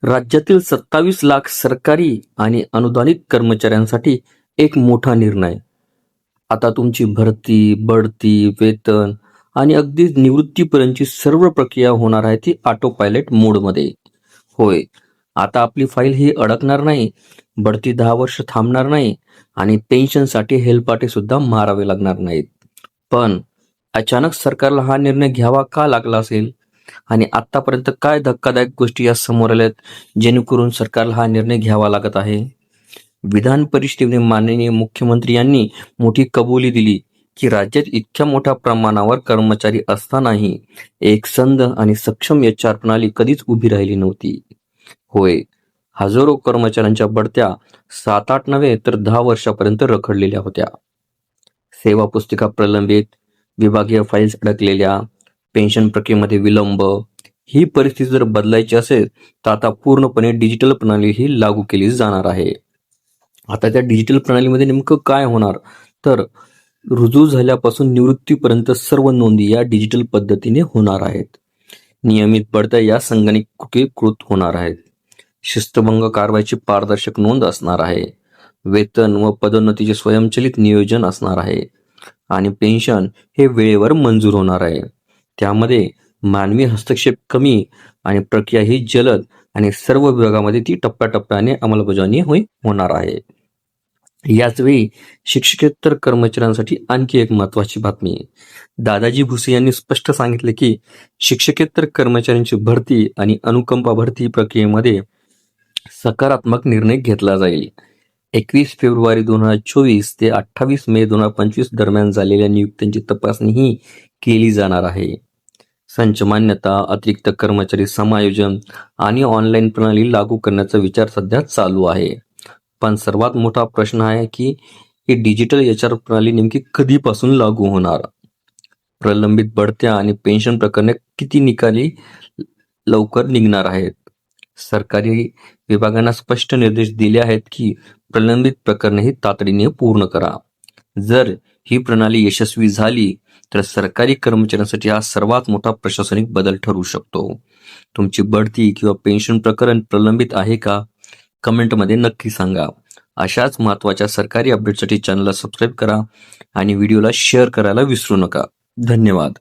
राज्यातील 27 लाख सरकारी आणि अनुदानित कर्मचाऱ्यांसाठी एक मोठा निर्णय. आता तुमची भरती, बढती, वेतन आणि अगदी निवृत्तीपर्यंतची सर्व प्रक्रिया होणार आहे ती ऑटो पायलट मोडमध्ये. होय, आता आपली फाईल ही अडकणार नाही, बढती 10 वर्ष थांबणार नाही आणि पेन्शनसाठी हेलपाटे सुद्धा मारावे लागणार नाहीत. पण अचानक सरकारला हा निर्णय घ्यावा का लागला असेल? आणि आतापर्यंत काय धक्कादायक गोष्टी या समोर आल्यात जेणेकरून सरकारला हा निर्णय घ्यावा लागत आहे? विधान परिषदेने माननीय मुख्यमंत्री यांनी मोठी कबुली दिली की राज्यात इतक्या मोठ्या प्रमाणावर कर्मचारी असतानाही एक संध आणि सक्षम एचआर प्रणाली कधीच उभी राहिली नव्हती. होय, हजारो कर्मचाऱ्यांच्या बढत्या 7-8 नव्हे तर 10 वर्षापर्यंत रखडलेल्या होत्या. सेवा पुस्तिका प्रलंबित, विभागीय फाईल्स अडकलेल्या, पेन्शन प्रक्रियेमध्ये विलंब. ही परिस्थिती जर बदलायची असेल तर आता पूर्णपणे डिजिटल प्रणाली ही लागू केली जाणार आहे. आता त्या डिजिटल प्रणालीमध्ये नेमकं काय होणार? तर रुजू झाल्यापासून निवृत्तीपर्यंत सर्व नोंदी या डिजिटल पद्धतीने होणार आहेत. नियमित बढत्या या संगणकीकृत होणार आहेत. शिस्तभंग कारवाईची पारदर्शक नोंद असणार आहे. वेतन व पदोन्नतीचे स्वयंचलित नियोजन असणार आहे आणि पेन्शन हे वेळेवर मंजूर होणार आहे. त्यामध्ये मानवी हस्तक्षेप कमी आणि प्रक्रिया ही जलद आणि सर्व विभागामध्ये ती टप्प्याटप्प्याने अंमलबजावणी होणार आहे. याचवेळी शिक्षकेतर कर्मचाऱ्यांसाठी आणखी एक महत्वाची बातमी. दादाजी भुसे यांनी स्पष्ट सांगितले की शिक्षकेतर कर्मचाऱ्यांची भरती आणि अनुकंपा भरती प्रक्रियेमध्ये सकारात्मक निर्णय घेतला जाईल. 21 फेब्रुवारी 2024 ते 28 मे 2025 दरम्यान झालेल्या नियुक्त्यांची तपासणीही केली जाणार आहे. संच मान्यता, अतिरिक्त कर्मचारी समायोजन आणि ऑनलाईन प्रणाली लागू करण्याचा विचार सध्या चालू आहे. पण सर्वात मोठा प्रश्न आहे की ही डिजिटल एचआर प्रणाली नेमकी कधीपासून लागू होणार? प्रलंबित बढत्या आणि पेन्शन प्रकरणे किती निकाली लवकर निघणार आहेत? सरकारी विभागांना स्पष्ट निर्देश दिले आहेत की प्रलंबित प्रकरणे ही तातडीने पूर्ण करा. जर ही प्रणाली यशस्वी झाली तर सरकारी कर्मचाऱ्यांसाठी हा सर्वात मोठा प्रशासनिक बदल ठरू शकतो. तुमची बढती किंवा पेन्शन प्रकरण प्रलंबित आहे का? कमेंटमध्ये नक्की सांगा. अशाच महत्त्वाच्या सरकारी अपडेटसाठी चॅनलला सबस्क्राईब करा आणि व्हिडिओला शेअर करायला विसरू नका. धन्यवाद.